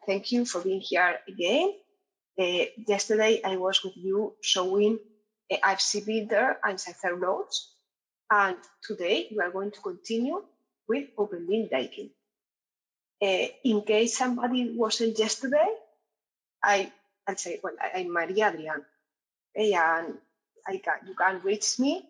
thank you for being here again. Yesterday I was with you showing IFC Builder and Cipher nodes, and today we are going to continue with BIM Daikin. In case somebody wasn't yesterday, I'll say, well, I'm Maria Adrian, okay, and you can reach me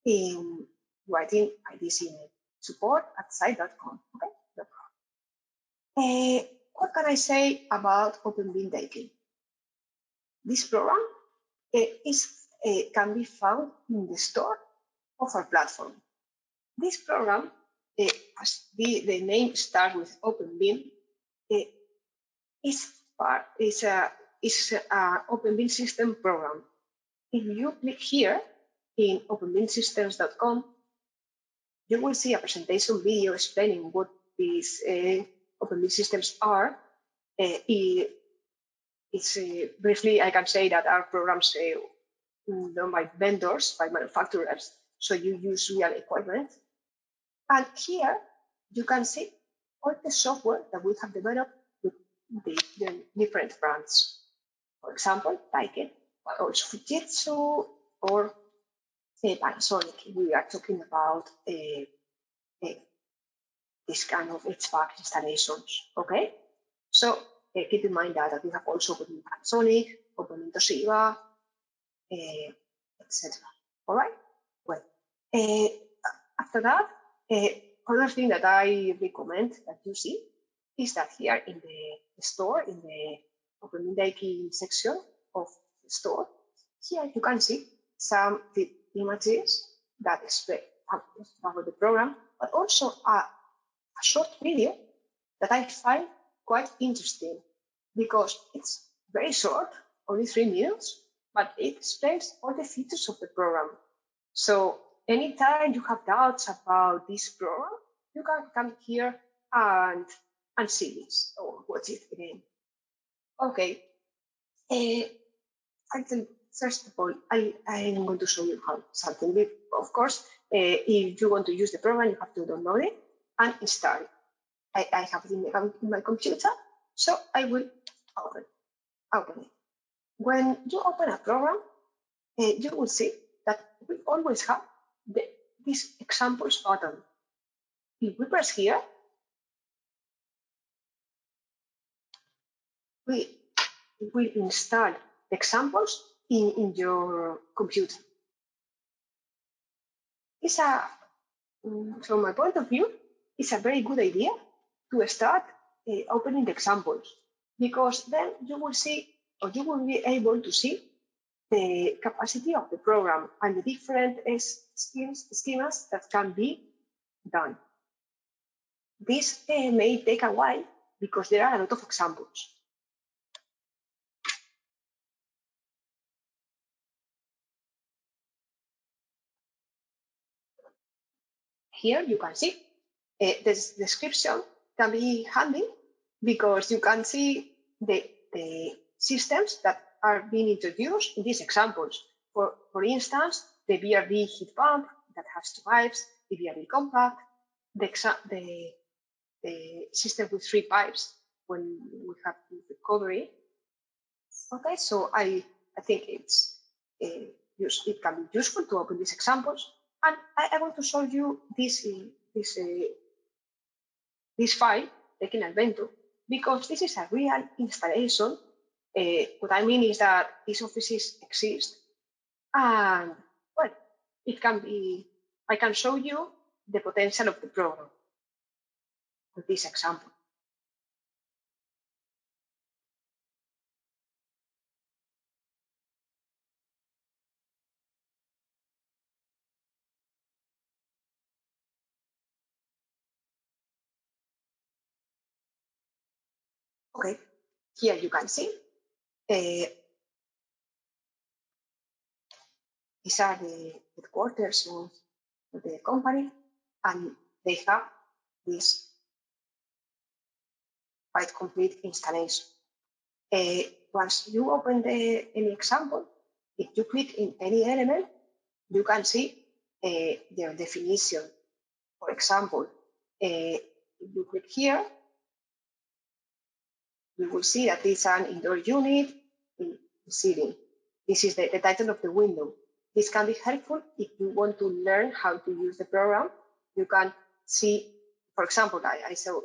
in writing this email, support@site.com. Okay, no problem. What can I say about BIM Daikin? This program can be found in the store of our platform. This program, as the name starts with OpenBIM, is an OpenBIM system program. If you click here in BIMserver.center, you will see a presentation video explaining what these OpenBIM systems are. Briefly, I can say that our programs done by vendors, by manufacturers, so you use real equipment. And here you can see all the software that we have developed with the different brands. For example, Daikin, but also Fujitsu or Panasonic. We are talking about this kind of HVAC installations. Okay, so keep in mind that we have also opened Panasonic, opened Toshiba, etc. All right. Well, after that, another thing that I recommend that you see is that here in the store, in the BIM Daikin section of the store, here you can see some images that explain about the program, but also a short video that I find quite interesting because it's very short, only 3 minutes, but it explains all the features of the program. So anytime you have doubts about this program, you can come here and see this or watch it again. Okay. First of all, I'm going to show you how something. Of course, if you want to use the program, you have to download it and install it. I have it in my computer, so I will open it. When you open a program, you will see that we always have this examples button. If we press here, we will install the examples in your computer. From my point of view, it's a very good idea to start opening the examples, because then you will see, or you will be able to see the capacity of the program and the different schemas that can be done. This may take a while because there are a lot of examples. Here you can see this description can be handy because you can see the systems that are being introduced in these examples. For instance, the BRD heat pump that has 2 pipes, the BRD compact, the system with 3 pipes when we have recovery. Okay, so I think it can be useful to open these examples, and I want to show you this file, Daikin Adventure, because this is a real installation. What I mean is that these offices exist, and well, it can be. I can show you the potential of the program with this example. Okay, here you can see these are the headquarters of the company, and they have this quite complete installation. Once you open any example, if you click in any element, you can see their definition. For example, if you click here, you will see that it's an indoor unit in the ceiling. This is the title of the window. This can be helpful if you want to learn how to use the program. You can see, for example, I saw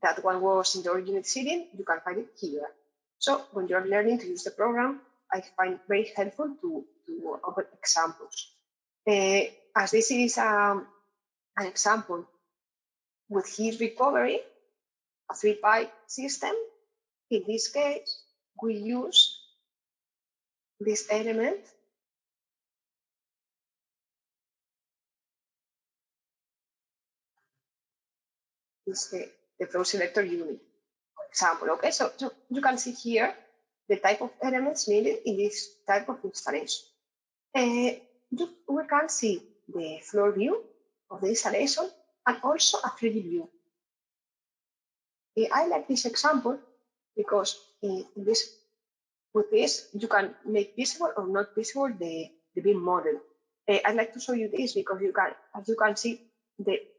that one was indoor unit ceiling. You can find it here. So when you're learning to use the program, I find it very helpful to open examples. As this is an example with heat recovery, a 3-pipe system, in this case, we use this element is the flow selector unit, for example. Okay, so you can see here the type of elements needed in this type of installation. We can see the floor view of the installation and also a 3D view. I like this example because with this you can make visible or not visible the BIM model. I'd like to show you this because as you can see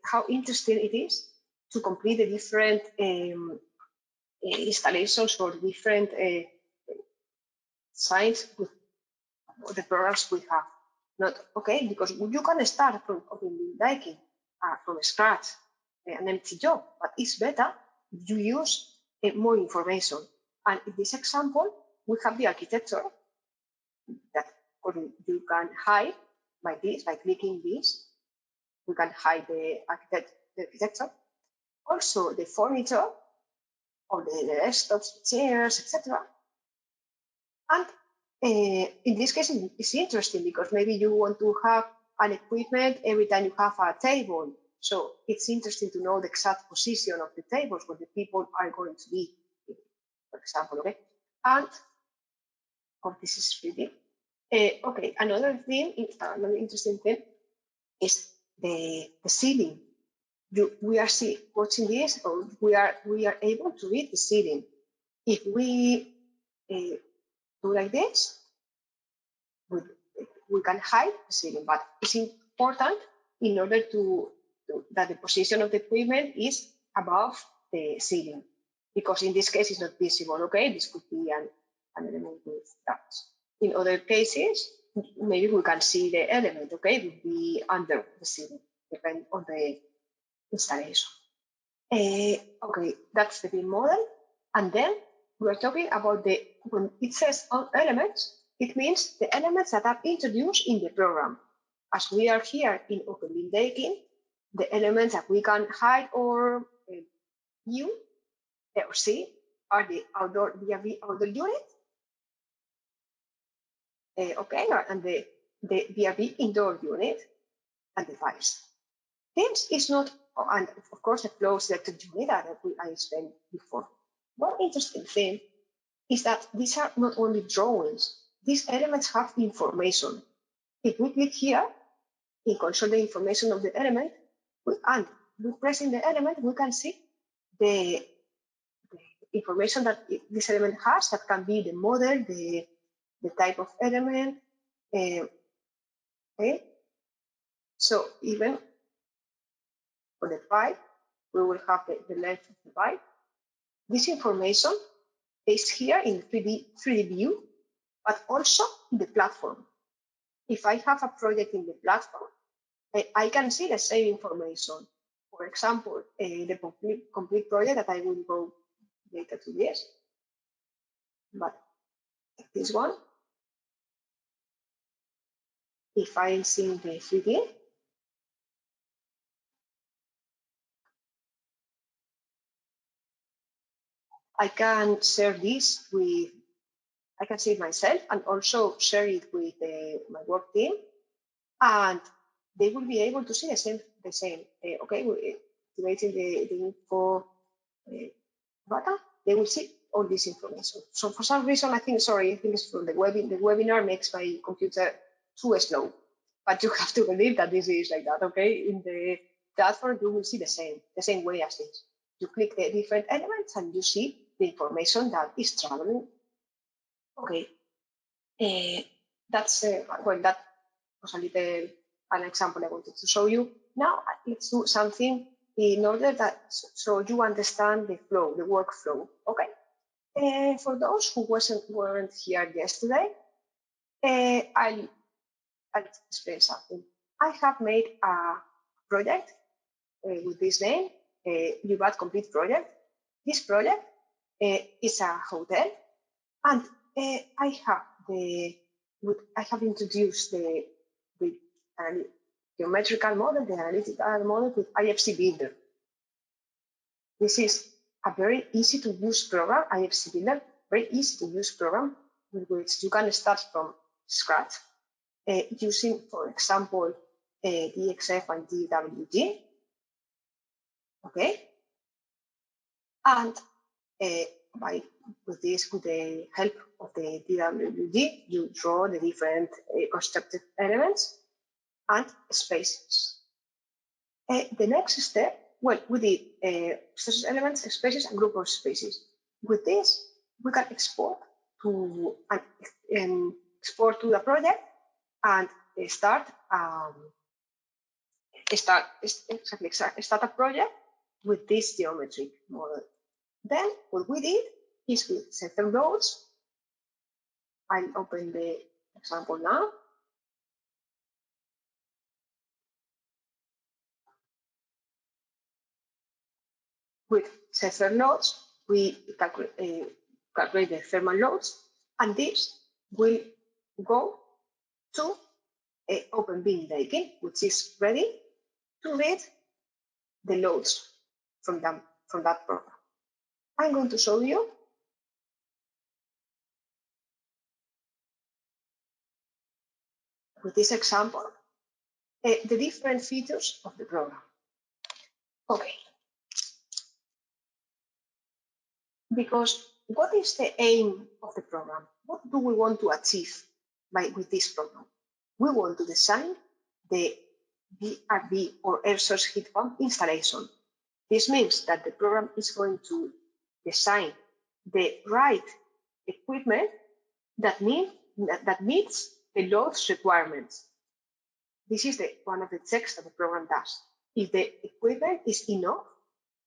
how interesting it is to complete the different installations or different signs with the programs we have. Not okay, because you can start from BIM Daikin from scratch, an empty job, but it's better if you use more information. And in this example, we have the architecture that you can hide by this, by clicking this. We can hide the architecture. Also, the furniture or the desktops, chairs, etc. And in this case, it's interesting because maybe you want to have an equipment every time you have a table. So it's interesting to know the exact position of the tables where the people are going to be, for example. Okay, and this is 3D. Okay, another interesting thing is the ceiling. We are watching this, or we are able to read the ceiling. If we do like this, we can hide the ceiling, but it's important in order that the position of the equipment is above the ceiling, because in this case it's not visible. Okay, this could be an element with that. In other cases, maybe we can see the element. Okay, it would be under the ceiling, depending on the installation. Okay, that's the BIM model, and then we're talking about when it says on elements, it means the elements that are introduced in the program. As we are here in BIM Daikin, the elements that we can hide or view or see are the outdoor BIM outdoor unit, okay, and the BIM indoor unit and the files. This is not, and of course, the flow selected unit that I explained before. One interesting thing is that these are not only drawings. These elements have information. If we click here, in control the information of the element, and we pressing the element, we can see the information that this element has. That can be the model, the type of element. Okay. So even for the pipe, we will have the length of the pipe. This information is here in 3D view, but also in the platform. If I have a project in the platform, I can see the same information. For example, the complete project that I will go later to this, but this one, if I'm seeing the 3D, I can share this with, I can see it myself and also share it with my work team, and they will be able to see the same. Okay, activating the info button, they will see all this information. So for some reason, I think it's from the webinar makes my computer too slow, but you have to believe that this is like that. Okay, in the platform, you will see the same way as this. You click the different elements and you see the information that is traveling. Okay, that's well, that was an example I wanted to show you. Now let's do something in order that so you understand the flow, the workflow. Okay. For those who weren't here yesterday, I'll explain something. I have made a project with this name, UBAT Complete Project. This project is a hotel, and I have introduced the geometrical model, the analytical model with IFC Builder. This is a very easy to use program, IFC Builder, very easy to use program with which you can start from scratch using, for example, DXF and DWG. Okay, and with the help of the DWG, you draw the different constructed elements and spaces. The next step, well, we did source elements, spaces, and group of spaces. With this, we can export to the project and start a project with this geometric model. Then what we did is with certain loads. I'll open the example now. With certain loads, we calculate the thermal loads, and this will go to Open BIM Daikin, which is ready to read the loads from that program. I'm going to show you with this example the different features of the program. Okay. Because what is the aim of the program? What do we want to achieve with this program? We want to design the BRB or air source heat pump installation. This means that the program is going to design the right equipment that meets the loads requirements. This is one of the checks that the program does. If the equipment is enough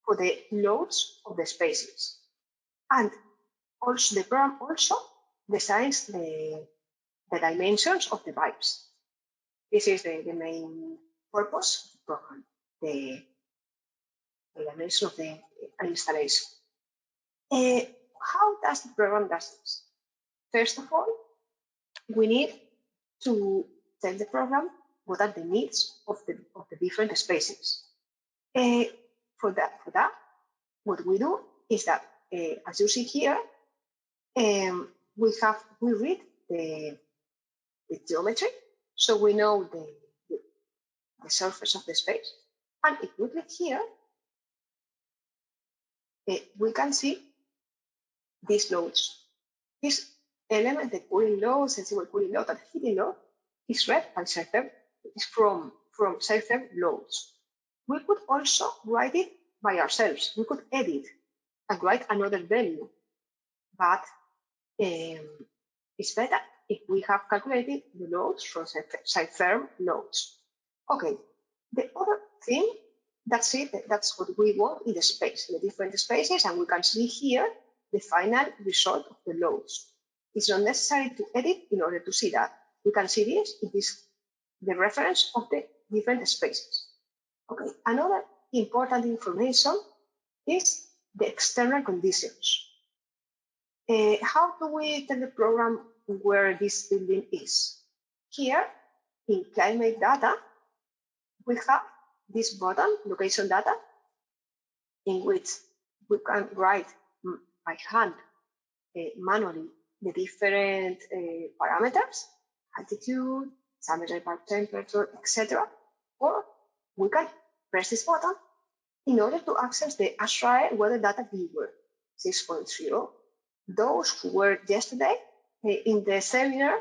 for the loads of the spaces. And also the program also designs the dimensions of the pipes. This is the main purpose of the program, the dimension of the installation. How does the program do this? First of all, we need to tell the program what are the needs of the different spaces. For that, what we do is that, as you see here, we read the geometry, so we know the surface of the space, and if we click here, we can see these loads. This element, the cooling load, sensible cooling load, and heating load, is read by certain. It's from certain loads. We could also write it by ourselves. We could edit and write another value, but it's better if we have calculated the loads from certain loads. Okay, the other thing, that's it. That's what we want in the space, in the different spaces, and we can see here the final result of the loads. It's not necessary to edit in order to see that. We can see this. It is the reference of the different spaces. Okay, another important information is the external conditions. How do we tell the program where this building is? Here, in climate data, we have this button, location data, in which we can write by hand manually the different parameters, altitude, temperature, temperature, etc. Or we can press this button in order to access the Azure Weather Data Viewer 6.0. Those who were yesterday in the seminar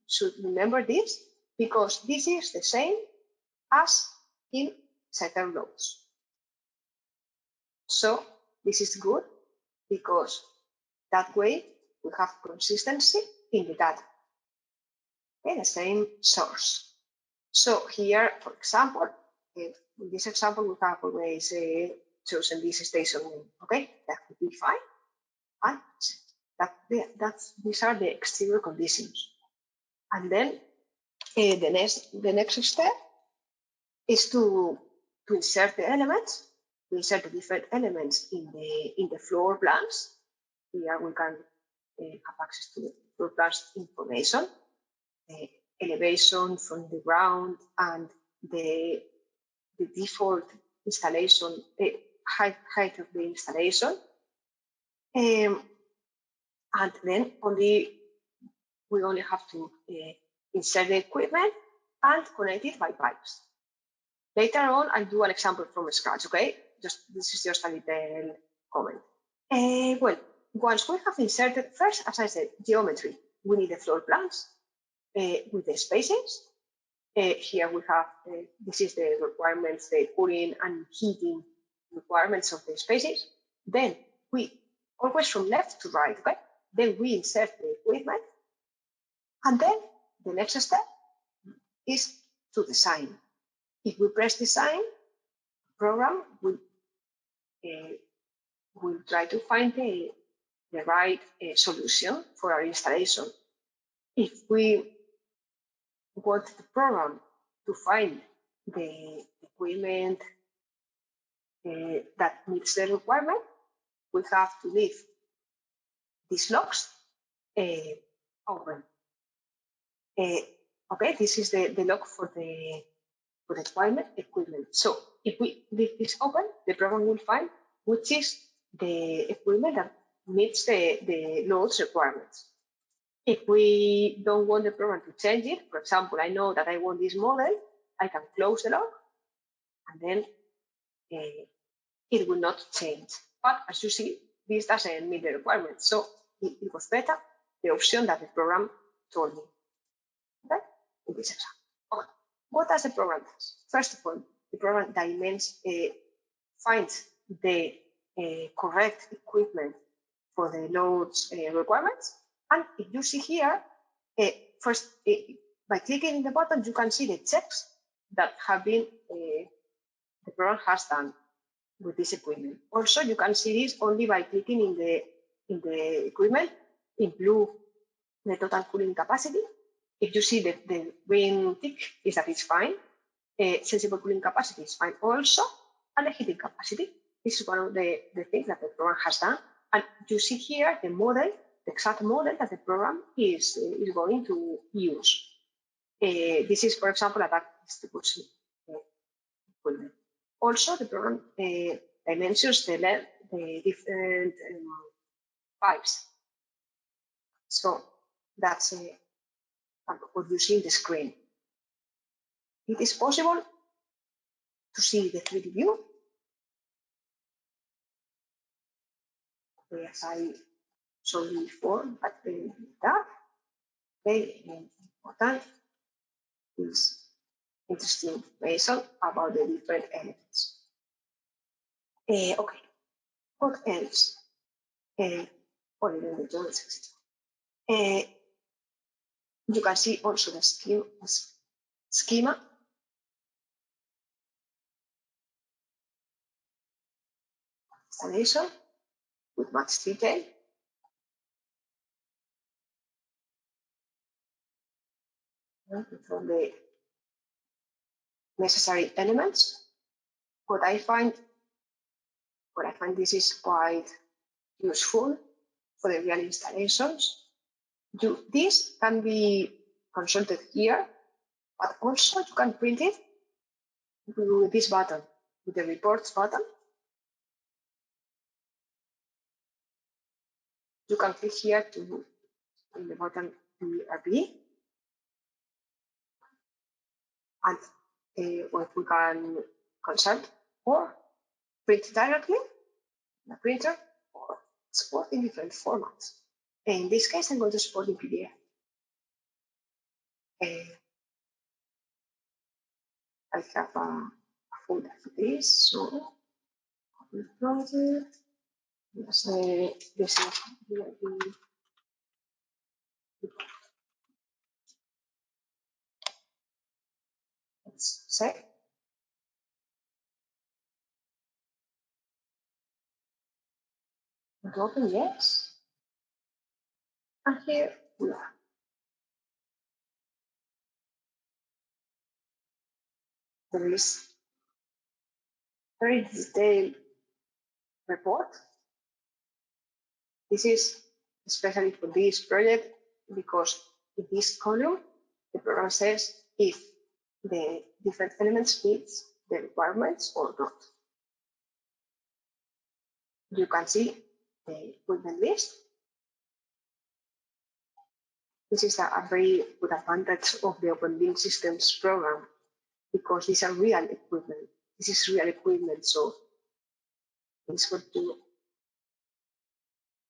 should remember this, because this is the same as in certain loads. So this is good because that way we have consistency in the data. Okay, the same source. So here, for example, in this example, we have always chosen this station name. Okay, that would be fine. And these are the exterior conditions. And then the next step is to insert the elements, to insert the different elements in the floor plans. Here we can have access to the floor plans information, elevation from the ground, and the default installation, height of the installation. And then we only have to insert the equipment and connect it by pipes. Later on, I'll do an example from scratch, okay? This is just a little comment. Well, once we have inserted, first, as I said, geometry, we need the floor plans with the spaces. Here we have, this is the requirements, the cooling and heating requirements of the spaces. Then we, always from left to right, okay? Then we insert the equipment. And then the next step is to design. If we press design, the program will try to find the right solution for our installation. If we want the program to find the equipment that meets the requirement, we have to leave these logs open. Okay, this is the log for the equipment. So if we leave this open, the program will find which is the equipment that meets the loads requirements. If we don't want the program to change it, for example, I know that I want this model, I can close the log, and then it will not change. But as you see, this doesn't meet the requirements. So it was better, the option that the program told me. Okay? In this example. Okay. What does the program do? First of all, the program finds the correct equipment for the loads requirements. And if you see here, first, by clicking in the button, you can see the checks that have been the program has done with this equipment. Also, you can see this only by clicking in the equipment. In blue, the total cooling capacity. If you see the green tick, is that it's fine. Sensible cooling capacity is fine also, and the heating capacity. This is one of the things that the program has done. And you see here the model, the exact model that the program is going to use. This is, for example, a back distribution equipment. Also, the program dimensions the different pipes. So that's what you see in the screen. It is possible to see the 3D view. As I showed you before, but that very important is interesting information about the different elements. Okay, what else? Or even the geometry system. You can see also the schema. Installation with much detail. From the necessary elements. What I find this is quite useful for the real installations. This can be consulted here, but also you can print it with this button, with the reports button. You can click here in the button BRB, and what we can consult or print directly in a printer or export in different formats. In this case, I'm going to export in PDF. I have a folder for this, so project. Yes, this is let's say open, yes. And here we are. There is very detailed report. This is especially for this project because in this column, the program says if the different elements meet the requirements or not. You can see the equipment list. This is a very good advantage of the Open BIM Systems program because these are real equipment. This is real equipment, so it's good to,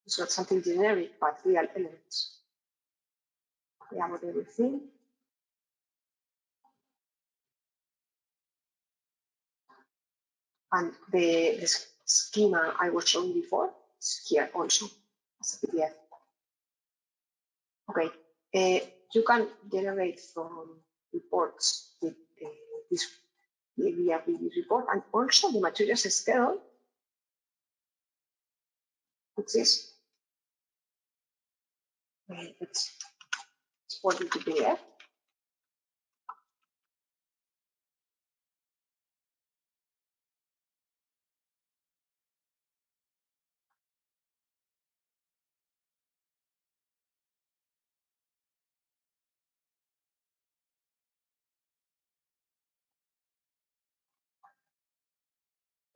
it's not something generic, but real elements. We have everything. And the schema I was showing before is here also as a PDF. Okay, you can generate from reports this BIM report and also the materials schedule, which is it's exported to PDF.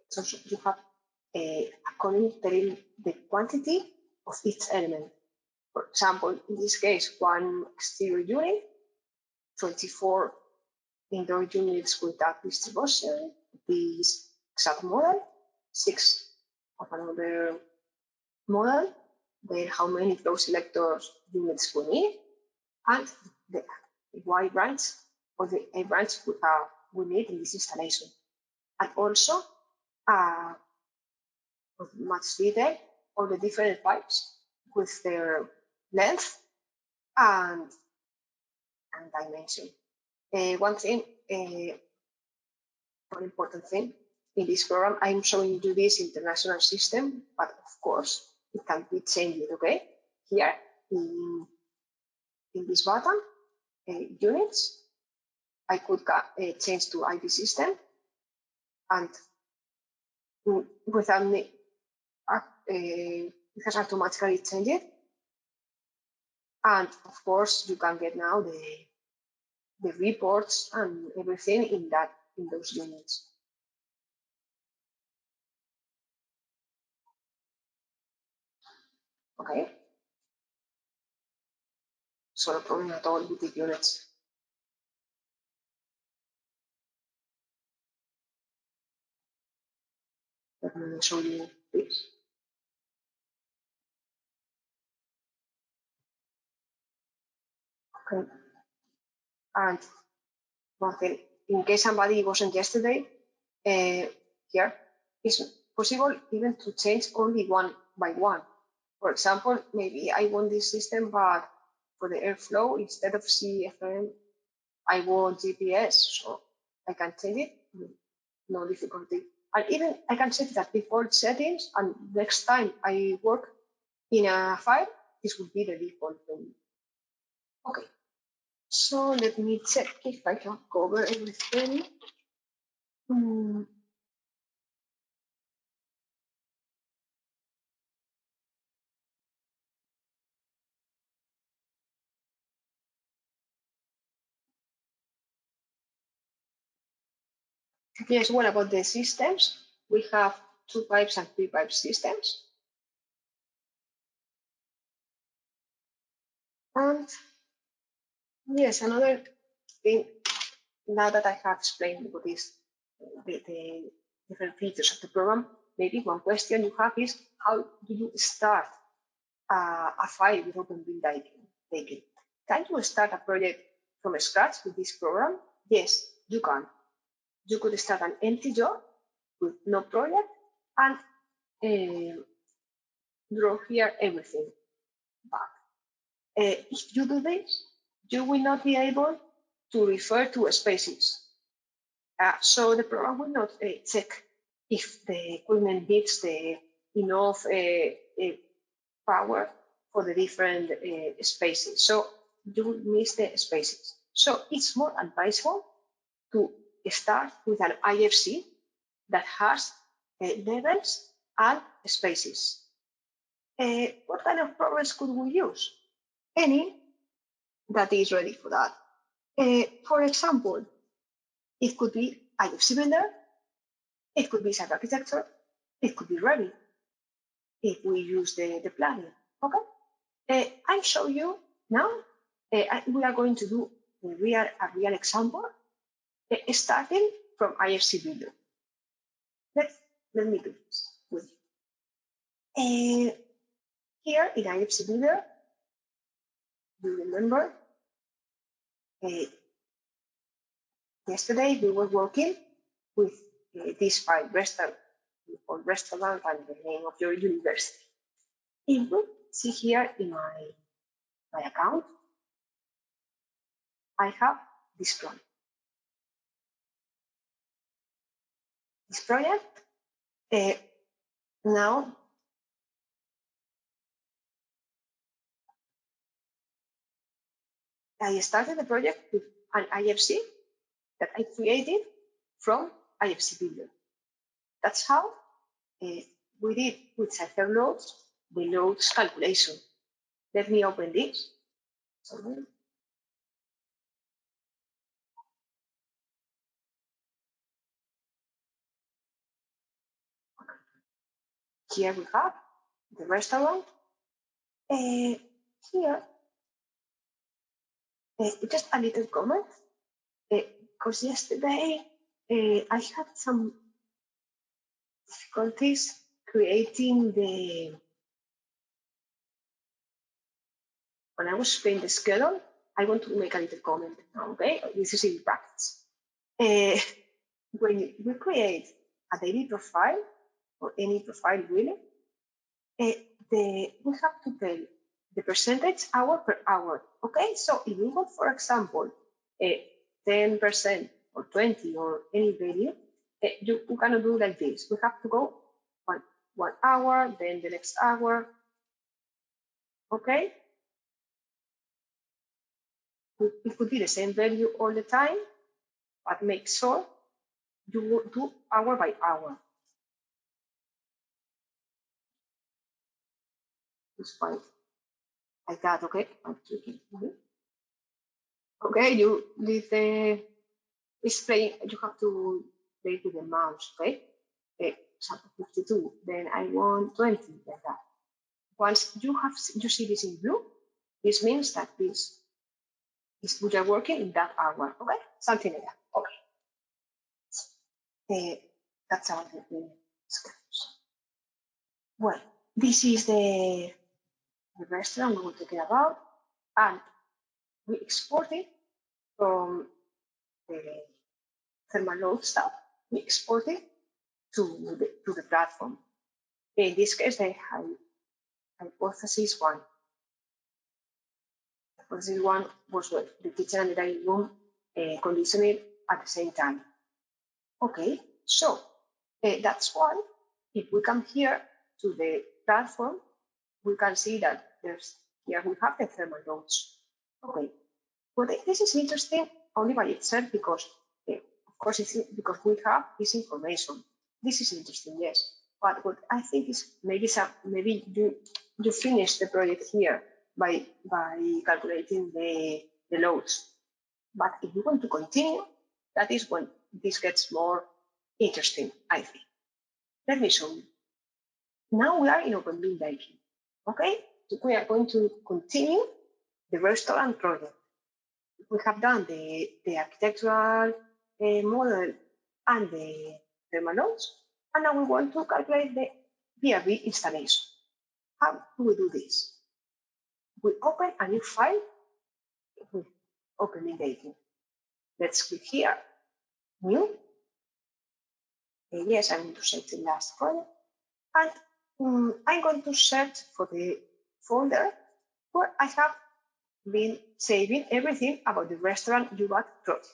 So you have a column telling the quantity of each element. For example, in this case, one exterior unit, 24 indoor units with that distribution, this exact model, 6 of another model, then how many flow selectors units we need, and the Y branch or the A branch we need in this installation. And also, with much detail, all the different pipes with their length and dimension. One thing, one important thing in this program, I'm showing you this international system, but of course it can be changed. Okay, here in this button, units, I could change to IP system, and without me, it has automatically changed. And of course, you can get now the reports and everything in those units. Okay. So no problem at all with the units. Let me show you this. Okay. And one thing, in case somebody wasn't yesterday, here it's possible even to change only one by one. For example, maybe I want this system, but for the airflow, instead of CFM, I want GPS, so I can change it, no difficulty. And even I can set that default settings, and next time I work in a file, this will be the default thing. Okay, so let me check if I can cover everything. Yes, what about the systems? We have 2 pipes and 3 pipe systems. And yes, another thing, now that I have explained what is the different features of the program, maybe one question you have is, how do you start a file with Open BIM Daikin? Can you start a project from scratch with this program? Yes, you can. You could start an empty job with no project and draw here everything. But if you do this, you will not be able to refer to spaces. So the program will not check if the equipment meets the enough power for the different spaces. So you will miss the spaces. So it's more advisable to start with an IFC that has levels and spaces. What kind of progress could we use? Any that is ready for that. For example, it could be IFC Builder, it could be Site Architecture, it could be Revit if we use the plugin. Okay, I'll show you now. We are going to do a real example starting from IFC Builder. Let me do this with you. Here in IFC Builder, you remember yesterday we were working with this file, restaurant and the name of your university. If we see here in my account, I have this project. This project, now I started the project with an IFC that I created from IFC Builder. That's how we did with Cypher loads, the loads calculation. Let me open this. Here we have the restaurant. Here, just a little comment, because yesterday I had some difficulties creating when I was creating the schedule. I want to make a little comment now, okay? This is in practice. When we create a daily profile, or any profile really, we have to tell the percentage hour per hour, okay? So if we want, for example, 10% or 20 or any value, you cannot do like this. We have to go one hour, then the next hour, okay? It could be the same value all the time, but make sure you do hour by hour. It's fine. Like that, okay? Okay, you leave the display, you have to play with the mouse, okay? Example 52, then I want 20, like that. Once you see this in blue, this means that this is we are working in that hour, okay? Something like that, okay. That's our schedules. Well, this is the restaurant we were talking about, and we export it from the thermal load stuff. We export it to the platform. In this case, the hypothesis one. Hypothesis one was what the kitchen and the dining room conditioning at the same time. Okay, so that's why if we come here to the platform, we can see that here we have the thermal loads. Okay, well, this is interesting only by itself because, of course, it's because we have this information. This is interesting, yes. But what I think is maybe you finish the project here by calculating the loads. But if you want to continue, that is when this gets more interesting, I think. Let me show you. Now we are in BIM Daikin. Okay, so we are going to continue the restaurant project. We have done the architectural model and the thermal loads, and now we want to calculate the BRB installation. How do we do this? We open a new file with BIM Daikin. Let's click here, new. Yes, I'm going to search the last project, and I'm going to search for the folder where I have been saving everything about the restaurant UBAT project.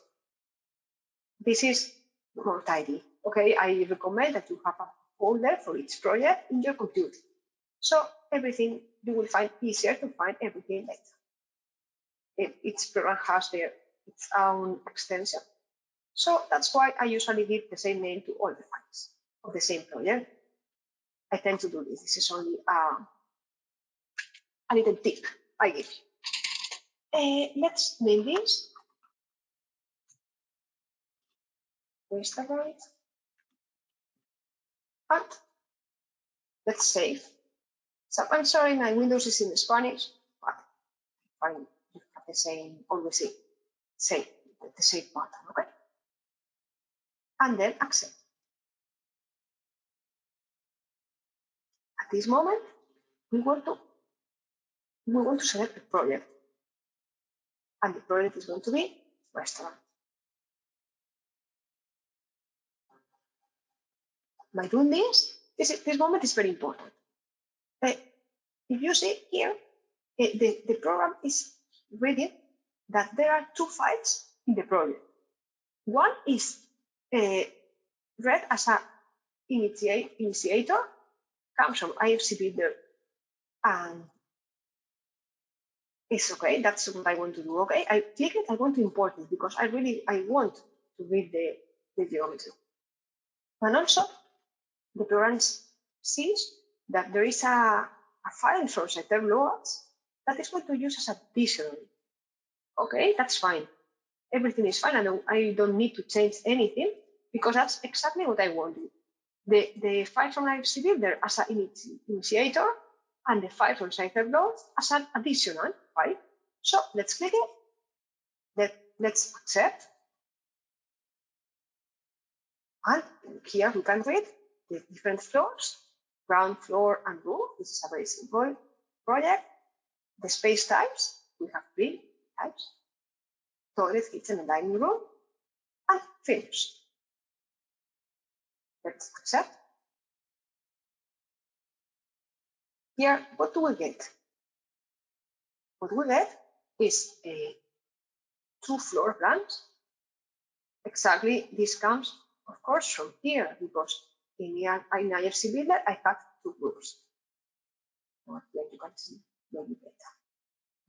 This is more tidy. Okay, I recommend that you have a folder for each project in your computer. So everything, you will find easier to find everything later. Each program has its own extension. So that's why I usually give the same name to all the files of the same project. I tend to do this. This is only a little tip I give you. Let's name this. Where's the right? And let's save. So I'm sorry, my Windows is in Spanish, but I have the same, always save the save button, okay? And then accept. At this moment, we want to select the project, and the project is going to be restaurant. By doing this moment is very important. If you see here, the program is reading that there are two files in the project. One is read as an initiator, comes from IFC Builder, and it's okay. That's what I want to do. Okay, I click it. I want to import it because I want to read the geometry. And also, the program sees that there is a file for sector loads that is going to use as a dictionary. Okay, that's fine. Everything is fine, and I don't need to change anything because that's exactly what I wanted. The file from IFC Builder as an initiator, and the file from sector loads as an additional file. So let's click it. Let's accept. And here we can read the different floors, ground floor and roof. This is a very simple project. The space types, we have 3 types: toilet, kitchen, and dining room, and finish. Let's accept. Here, what do we get? What we get is 2 floor plans. Exactly, this comes, of course, from here, because in IFC Builder, I have 2 groups. Here you can see maybe better.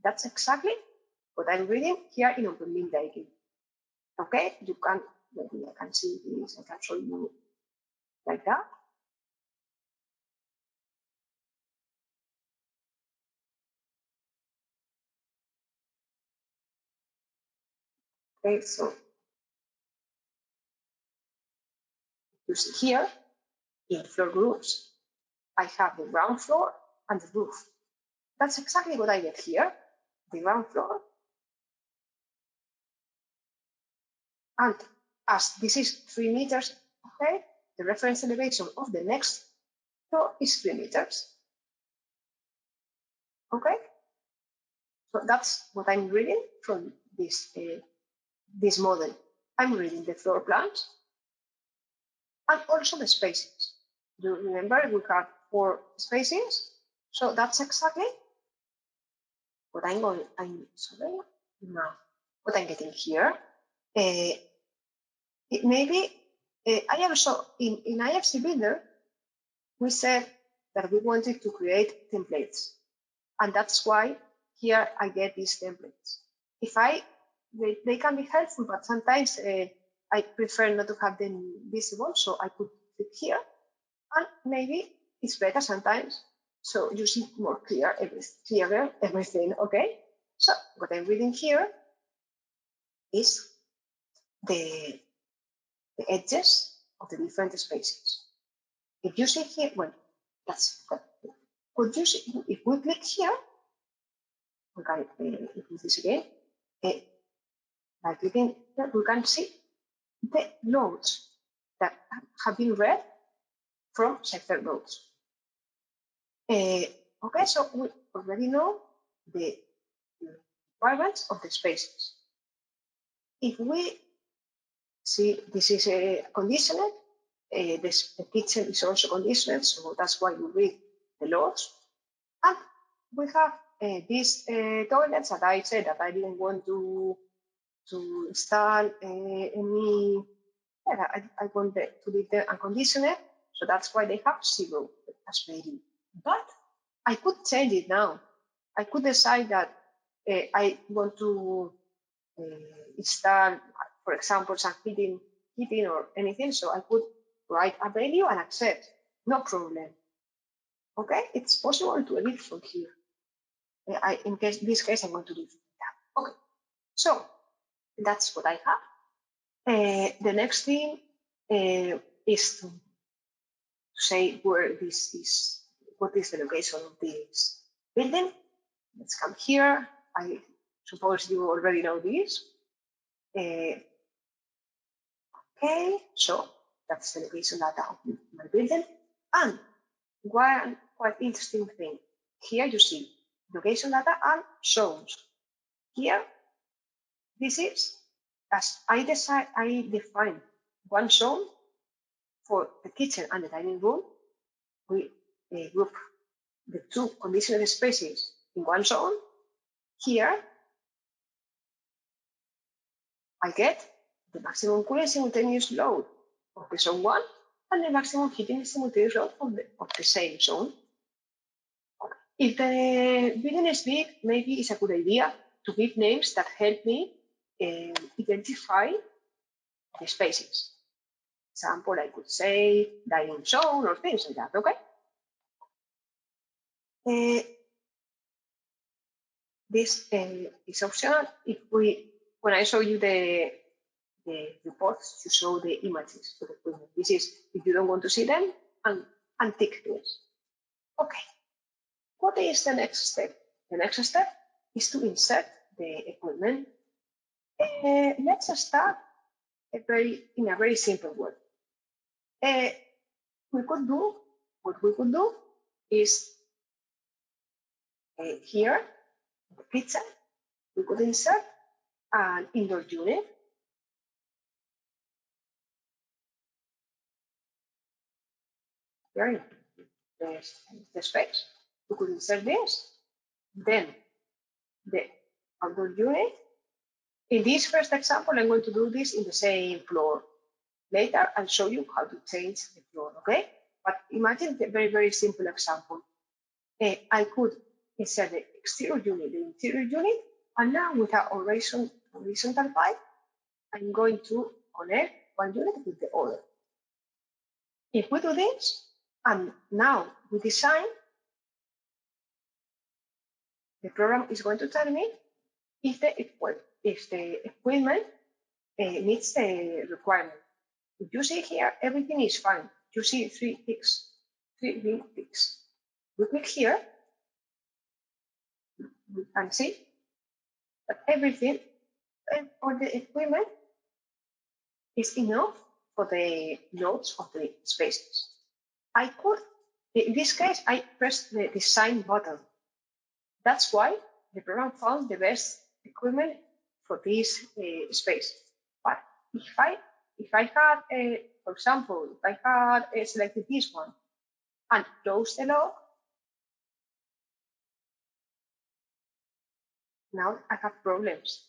That's exactly what I'm reading here in BIM Daikin. Okay, you can, maybe I can see this, I can show you like that. Okay, so you see here in floor groups, I have the ground floor and the roof. That's exactly what I get here, the ground floor. And as this is 3 meters, okay, the reference elevation of the next floor is 3 meters. Okay, so that's what I'm reading from this model. I'm reading the floor plans and also the spaces. You remember we have 4 spaces, so that's exactly what what I'm getting here. I also in IFC Builder, we said that we wanted to create templates, and that's why here I get these templates. They can be helpful, but sometimes I prefer not to have them visible, so I could click here, and maybe it's better sometimes, so you see more clearer everything. Okay, so what I'm reading here is the edges of the different spaces. If you see here, well, that's good. Could you see, if we click here, we can increase this again. By clicking here, we can see the nodes that have been read from sector nodes. Okay, so we already know the requirements of the spaces. If we see this is a conditioned, the kitchen is also conditioned, so that's why we read the loads. And we have these toilets that I said that I didn't want to install any. I wanted to leave them unconditioned, So that's why they have 0 as value. But I could change it now. I could decide that I want to install, for example, some heating or anything. So I could write a value and accept. No problem. Okay, it's possible to edit from here. In this case, I'm going to do that. Okay, so that's what I have. The next thing is to say where this is, what is the location of this building. Let's come here. I suppose you already know this. Okay, so that's the location data of my building. And one quite interesting thing, here you see location data and zones. Here, this is, as I define one zone for the kitchen and the dining room. We group the two conditional spaces in one zone. Here, I get the maximum cooling simultaneous load of the zone 1 and the maximum heating simultaneous load of the same zone. If the building is big, maybe it's a good idea to give names that help me identify the spaces. Example, I could say dining zone or things like that, okay? This is optional. When I show you the reports, you show the images for the equipment. This is if you don't want to see them, and untick this. Okay. What is the next step? The next step is to insert the equipment. Let's start in a very simple way. What we could do is here, in the kitchen, we could insert an indoor unit. Here in the space, we could insert this. Then the outdoor unit. In this first example, I'm going to do this in the same floor. Later, I'll show you how to change the floor, okay? But imagine the very, very simple example. I could insert the exterior unit, the interior unit, and now with a horizontal pipe, I'm going to connect one unit with the other. If we do this, and now we design, the program is going to tell me if the equipment meets the requirement. If you see here, everything is fine. You see three green ticks. We click here, we can see that everything on the equipment is enough for the loads of the spaces. I could, in this case, I pressed the design button. That's why the program found the best equipment for this space. But if I had, for example, if I had selected this one and closed the log, now I have problems.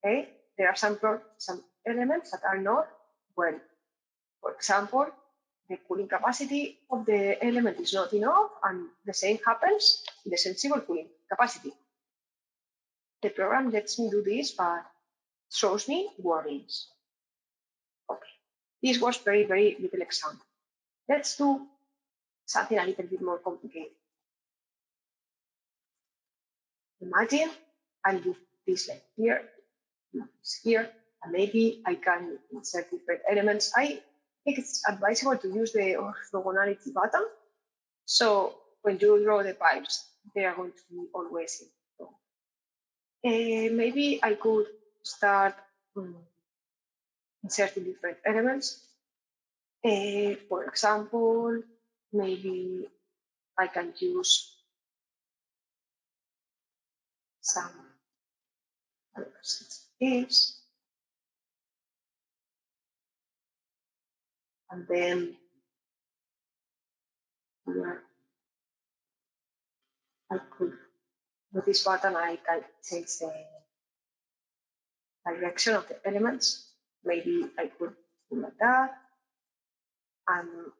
Okay, there are some elements that are not well. For example, the cooling capacity of the element is not enough, and the same happens in the sensible cooling capacity. The program lets me do this, but shows me warnings. Okay, this was very, very little example. Let's do something a little bit more complicated. Imagine I leave this like here, here, and maybe I can insert different elements. I think it's advisable to use the orthogonality button. So when you draw the pipes, they are going to be always in. Maybe I could start inserting different elements. For example, maybe I can use some this, and then here I could, with this button, I can change the direction of the elements. Maybe I could do like that, and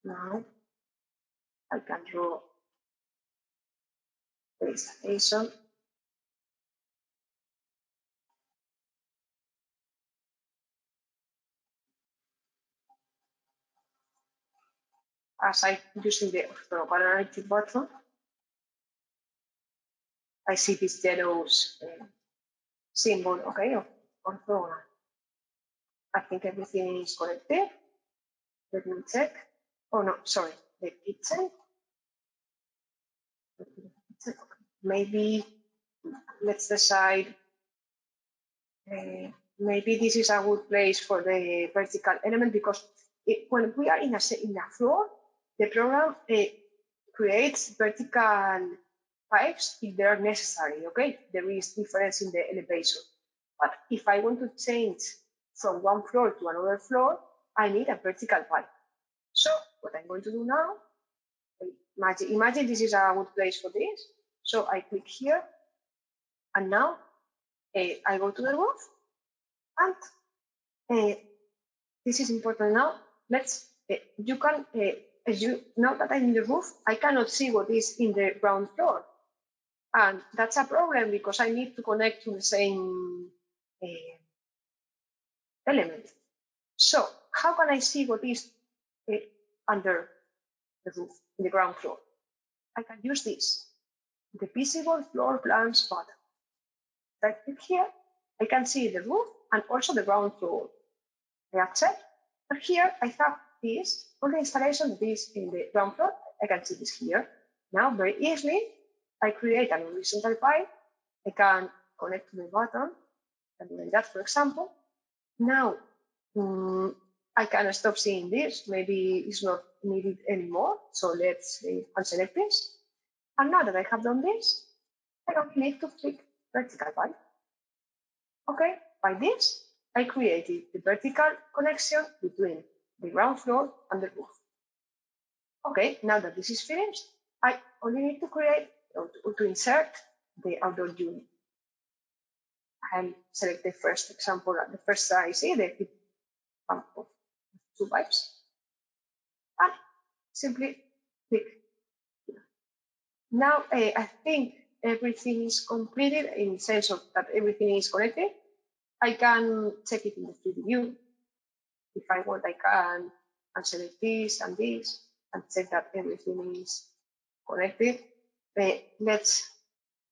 Now I can draw the installation. As I'm using the orthogonality button, I see this yellow symbol, okay, of orthogonal. I think everything is connected. Let me check. Oh no, sorry, the kitchen. Maybe let's decide. Maybe this is a good place for the vertical element because when we are in a floor, the program creates vertical pipes if they are necessary. Okay, there is difference in the elevation. But if I want to change from one floor to another floor, I need a vertical pipe. So what I'm going to do now, imagine this is a good place for this. So I click here, and now I go to the roof, and this is important now. Let's, you can, now that I'm in the roof, I cannot see what is in the ground floor. And that's a problem because I need to connect to the same element. So how can I see what is under the roof, in the ground floor? I can use this, the visible floor plans button. If I click here, I can see the roof and also the ground floor. I accept. But here I have this, all the installation that is in the ground floor. I can see this here. Now very easily, I create an horizontal pipe. I can connect to the button, and like that, for example. Now I can stop seeing this. Maybe it's not needed anymore. So let's unselect this. And now that I have done this, I don't need to click vertical pipe. Okay, by this, I created the vertical connection between the ground floor and the roof. Okay, now that this is finished, I only need to create or to insert the outdoor unit. I'll select the first example, the first I see, the pump of 2 pipes, and simply click here. Now I think everything is completed in the sense of that everything is connected. I can check it in the 3D view. If I want, I can unselect this and this and check that everything is connected. Let's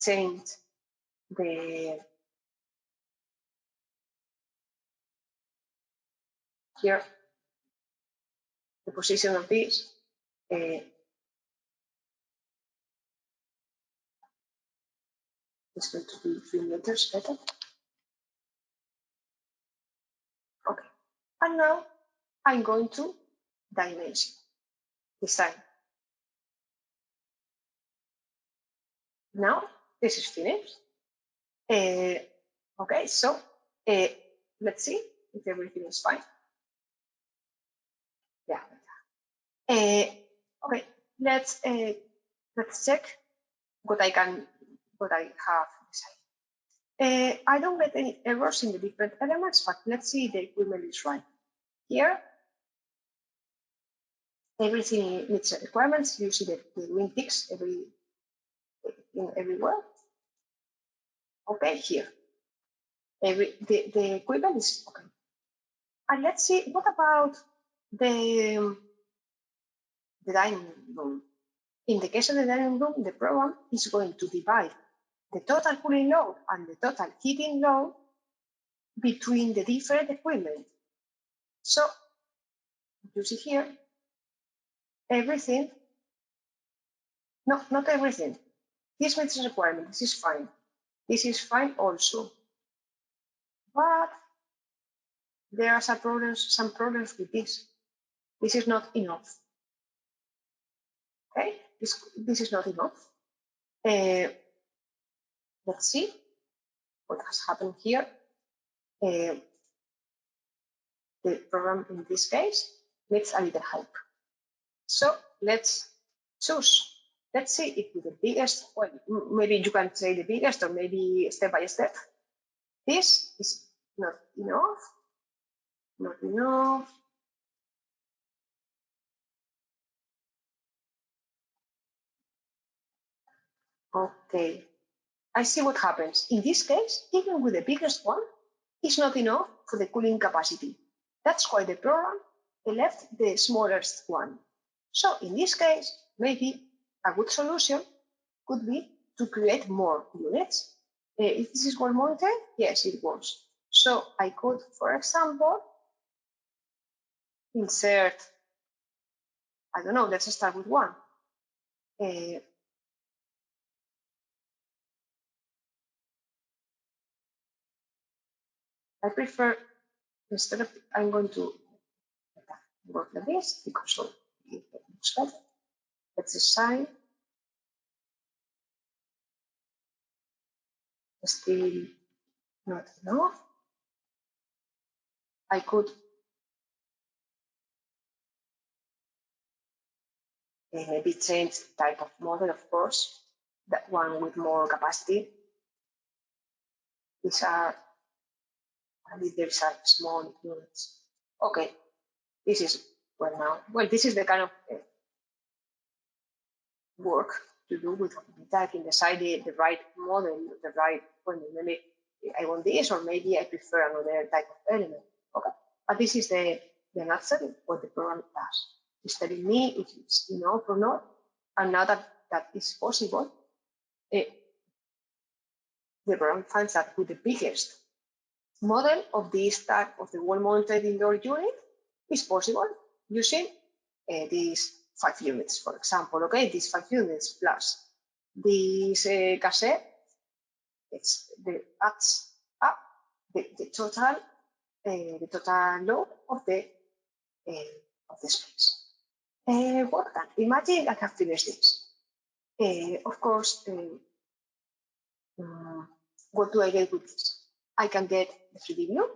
change the here the position of this. It's going to be 3 meters better. Okay, and now I'm going to dimension, design. Now this is finished. Okay, so let's see if everything is fine. Yeah. Okay, let's check what I have decided. I don't get any errors in the different elements, but let's see if the equipment is right. Here, everything meets the requirements. You see the green ticks everywhere. Okay, here. The equipment is okay. And let's see, what about the dining room? In the case of the dining room, the program is going to divide the total cooling load and the total heating load between the different equipment. So you see here, everything, no, not everything. This meets the requirement, this is fine. This is fine also. But there are some problems with this. This is not enough. Okay, this is not enough. Let's see what has happened here. The program in this case needs a little help. So let's choose. Let's see if with the biggest, well, maybe you can say the biggest or maybe step by step. This is not enough, not enough. Okay, I see what happens. In this case, even with the biggest one, it's not enough for the cooling capacity. That's why the program left the smallest one. So in this case, maybe a good solution could be to create more units. If this is well monitored, yes, it was. So I could, for example, insert, I don't know, let's start with one. I prefer, instead of, I'm going to work like this because so it looks better. Let's assign, still not enough. I could maybe change type of model, of course, that one with more capacity. These are, there's a small units. Okay, this is well now. Well, this is the kind of work to do with Daikin, decide the right model, the right, well, maybe I want this, or maybe I prefer another type of element. Okay, but this is the nutshell what the program does. It's telling me if it's enough or not, and now that that is possible, the program finds that with the biggest model of this type of the wall-mounted indoor unit is possible using these 5 units, for example. Okay, these 5 units plus this cassette, it's the adds up the total load of the space. What can imagine I have finished this. Of course, what do I get with this? I can get the 3D view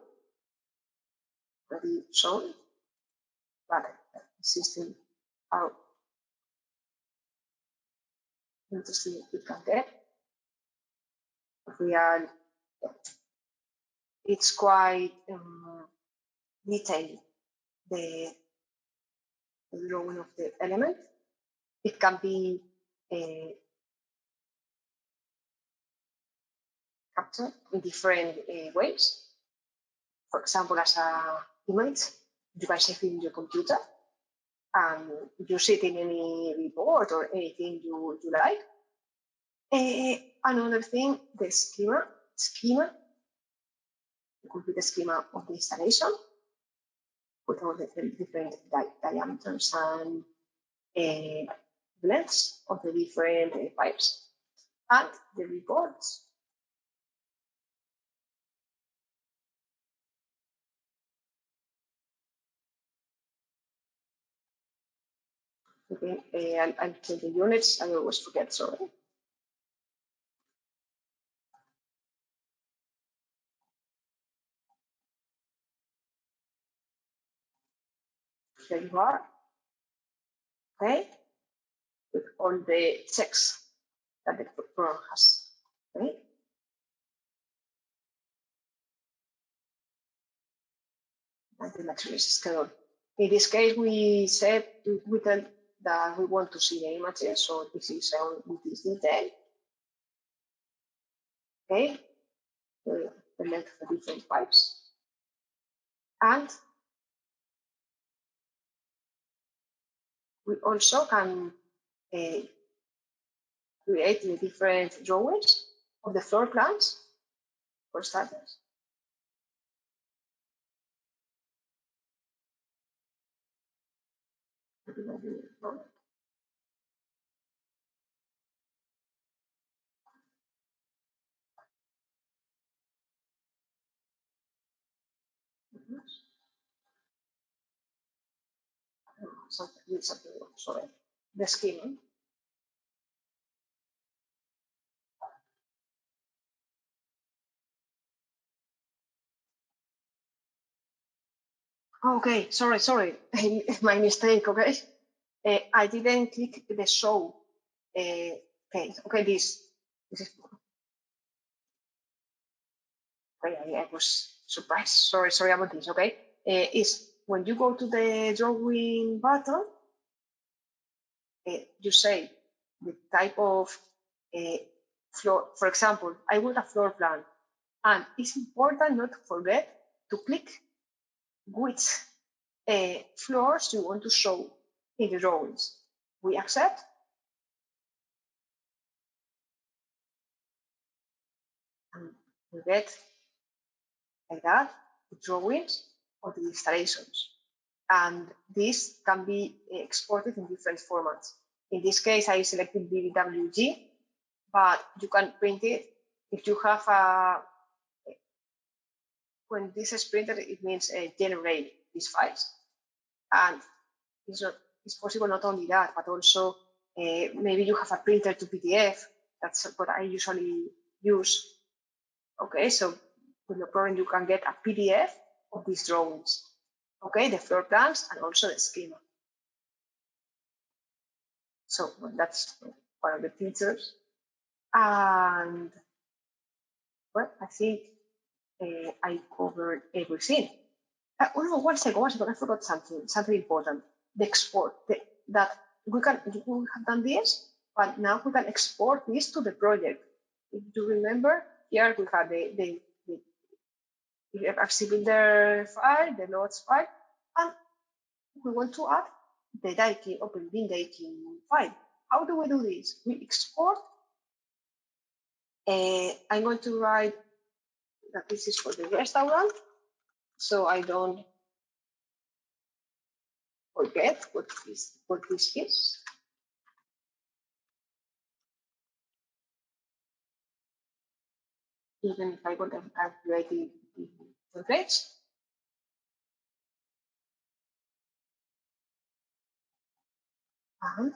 already shown, but the system how interesting it can get. Real, it's quite detailed, the drawing of the element. It can be captured in different ways. For example, as a image, you can save it in your computer and use it in any report or anything you like. Another thing, the schema, it could be the schema of the installation with all the different diameters and lengths of the different pipes, and the reports. Okay, and the units, I always forget, sorry. There you are. Okay, with all the checks that the program has. Okay. And the materials schedule. In this case, we said we tell that we want to see the images, so this is with this detail. Okay, the length of the different pipes, and we also can create the different drawings of the floor plans for starters. Something, sorry, the schema. Okay, sorry, my mistake. Okay, I didn't click the show page. Okay, this is. Okay, I was surprised. Sorry about this. Okay, is when you go to the drawing button, you say the type of floor. For example, I want a floor plan, and it's important not to forget to click which floors you want to show in the drawings. We accept. And we get like that the drawings of the installations. And this can be exported in different formats. In this case, I selected BWG, but you can print it if you have a. When this is printed, it means generate these files. And it's possible not only that, but also maybe you have a printer to PDF. That's what I usually use. Okay, so with no problem, you can get a PDF of these drawings. Okay, the floor plans and also the schema. So that's one of the features. And well, I think I covered everything. Oh no, one second, I forgot something important. The export, that we have done this, but now we can export this to the project. If you remember, here we have the RC Builder file, the nodes file, and we want to add the Daikin, Open BIM Daikin file. How do we do this? We export. I'm going to write that this is for the restaurant, so I don't forget what this is. Even if I would have calculated the rates. And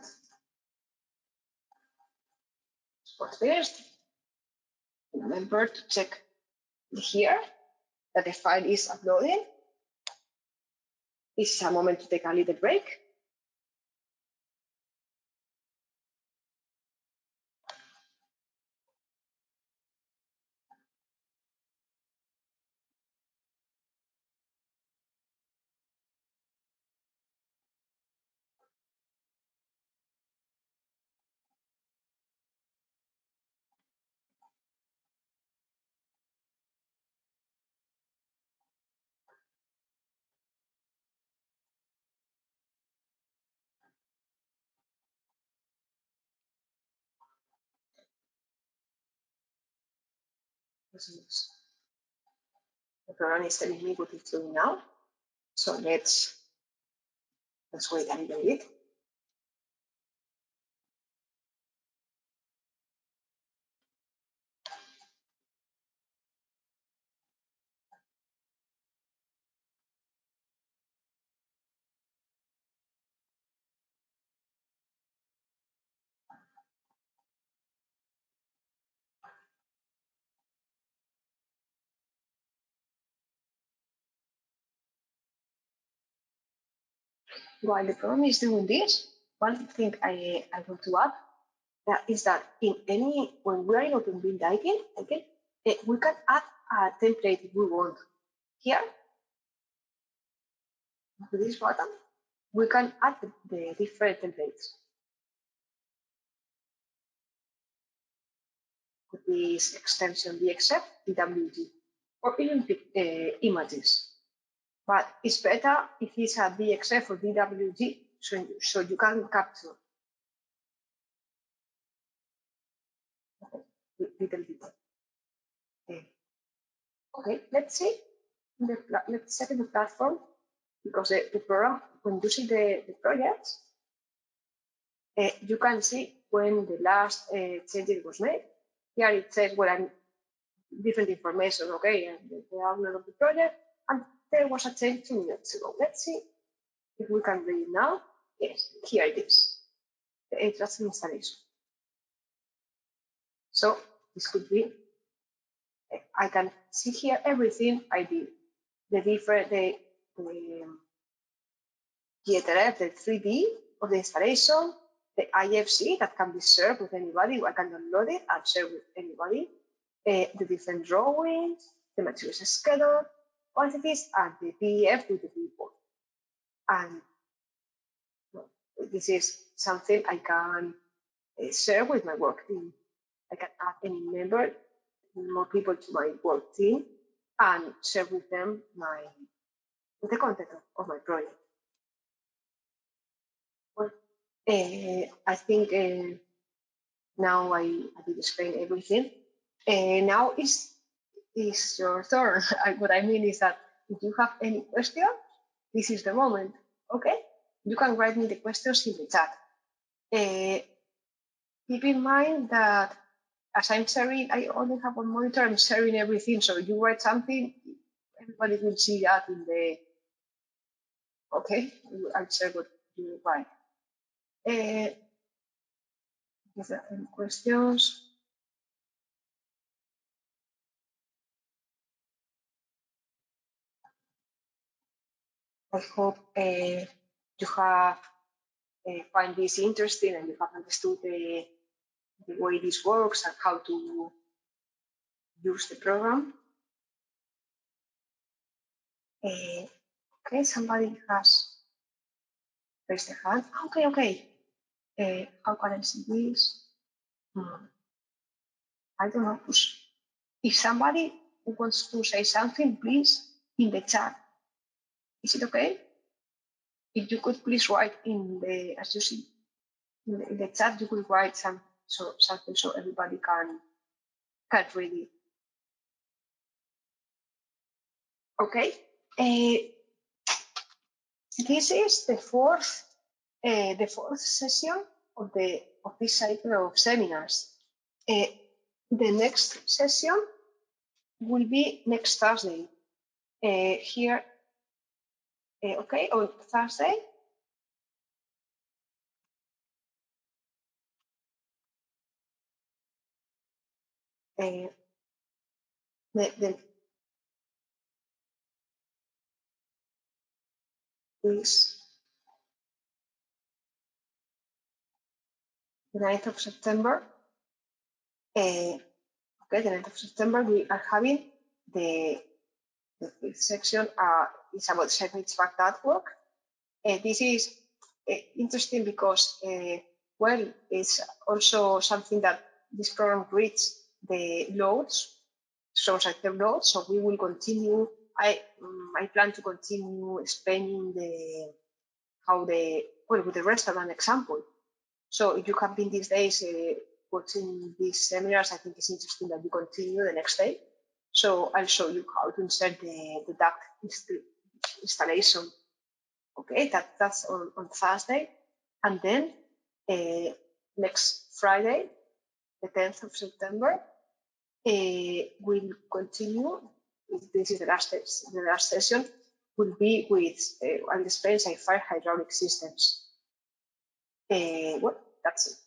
for first, remember to check here that the file is uploading. This is a moment to take a little break. The program is telling me what it's doing now. So let's wait a little bit. While the program is doing this, one thing I want to add is that when we are in Open BIM Daikin, we can add a template if we want. Here, with this button, we can add the different templates. With this extension BXF, DWG, or even images. But it's better if it's a BXF or DWG, so you can capture little bit. Okay, let's see. Let's check the platform, because the program, when you see the projects, you can see when the last change was made. Here it says, well, different information, okay, and the outline of the project, and there was a change 2 minutes ago. Let's see if we can read it now. Yes, here it is, the HVAC installation. So this could be, I can see here everything I did, the different, the GTRF, the 3D of the installation, the IFC that can be shared with anybody. I can download it and share with anybody. The different drawings, the materials schedule, quantities, and the PDF with the report. And this is something I can share with my work team. I can add any member, more people to my work team, and share with them the content of my project. Well, I think now I did explain everything. Now is your turn. What I mean is that if you have any question, this is the moment. Okay, you can write me the questions in the chat. Keep in mind that as I'm sharing, I only have one monitor. I'm sharing everything. So if you write something, everybody will see that in the. Okay, I'll share what you write. Is there any questions? I hope you have find this interesting and you have understood the way this works and how to use the program. Okay, somebody has raised their hand. Okay. How can I see this? I don't know. If somebody wants to say something, please in the chat. Is it okay? If you could please write in the, as you see, in the chat, you could write something so everybody can read it. Okay. This is the fourth session of this cycle of seminars. The next session will be next Thursday. Here, okay, on Thursday. Is the 9th of September. Okay, the 9th of September, we are having the fifth section is about CYPE work. This is interesting because, well, it's also something that this program reads the loads, so sector loads. So we will continue. I plan to continue explaining with the rest of an example. So if you have been these days watching these seminars, I think it's interesting that you continue the next day. So I'll show you how to insert the duct installation. Okay, that's on Thursday. And then next Friday, the 10th of September, we'll continue. This is the last session. Will be with I'll explain fire hydraulic systems. Well, that's it.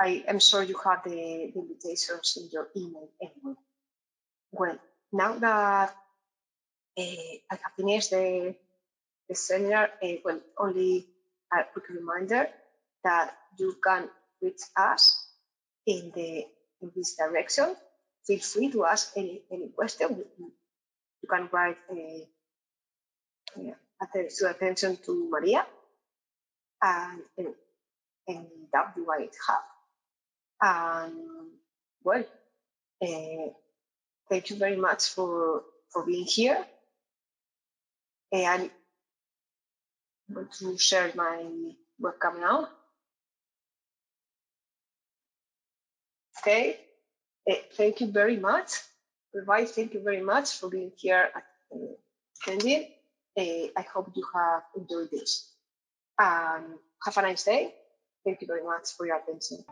I am sure you have the invitations in your email anyway. Well, now that I have finished the seminar, well, only a quick reminder that you can reach us in this direction. Feel free to ask any question. You can write attention to Maria and any doubt you might have. And well, thank you very much for being here. I'm going to share my webcam now. Okay. Thank you very much. Everybody, thank you very much for being here attending. I hope you have enjoyed this. Have a nice day. Thank you very much for your attention.